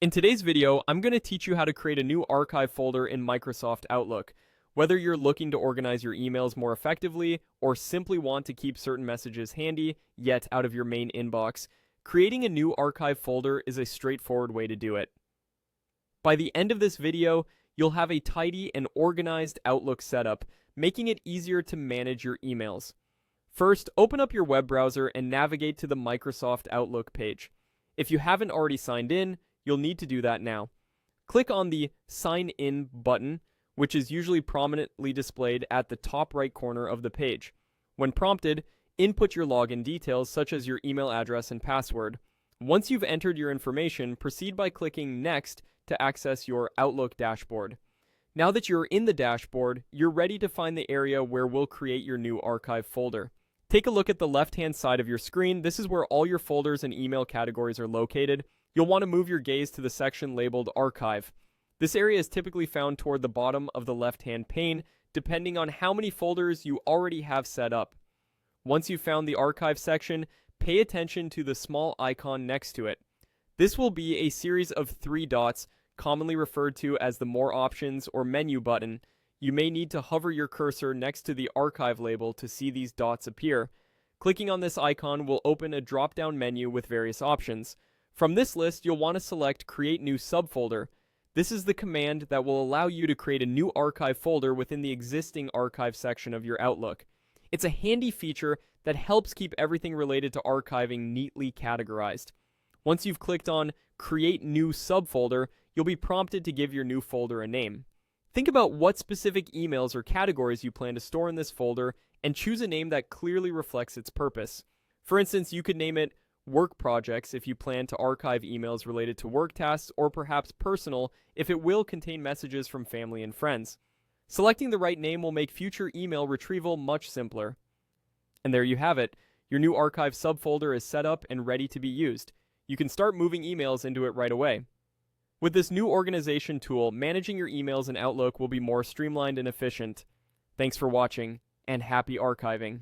In today's video, I'm going to teach you how to create a new archive folder in Microsoft Outlook. Whether you're looking to organize your emails more effectively or simply want to keep certain messages handy, yet out of your main inbox, creating a new archive folder is a straightforward way to do it. By the end of this video, you'll have a tidy and organized Outlook setup, making it easier to manage your emails. First, open up your web browser and navigate to the Microsoft Outlook page. If you haven't already signed in, you'll need to do that now. Click on the Sign In button, which is usually prominently displayed at the top right corner of the page. When prompted, input your login details such as your email address and password. Once you've entered your information, proceed by clicking Next to access your Outlook dashboard. Now that you're in the dashboard, you're ready to find the area where we'll create your new archive folder. Take a look at the left-hand side of your screen. This is where all your folders and email categories are located. You'll want to move your gaze to the section labeled Archive. This area is typically found toward the bottom of the left-hand pane, depending on how many folders you already have set up. Once you've found the Archive section, pay attention to the small icon next to it. This will be a series of 3 dots, commonly referred to as the More Options or Menu button. You may need to hover your cursor next to the Archive label to see these dots appear. Clicking on this icon will open a drop-down menu with various options. From this list, you'll want to select Create New Subfolder. This is the command that will allow you to create a new archive folder within the existing archive section of your Outlook. It's a handy feature that helps keep everything related to archiving neatly categorized. Once you've clicked on Create New Subfolder, you'll be prompted to give your new folder a name. Think about what specific emails or categories you plan to store in this folder and choose a name that clearly reflects its purpose. For instance, you could name it Work Projects if you plan to archive emails related to work tasks, or perhaps Personal if it will contain messages from family and friends. Selecting the right name will make future email retrieval much simpler. And there you have it. Your new archive subfolder is set up and ready to be used. You can start moving emails into it right away. With this new organization tool, managing your emails in Outlook will be more streamlined and efficient. Thanks for watching, and happy archiving.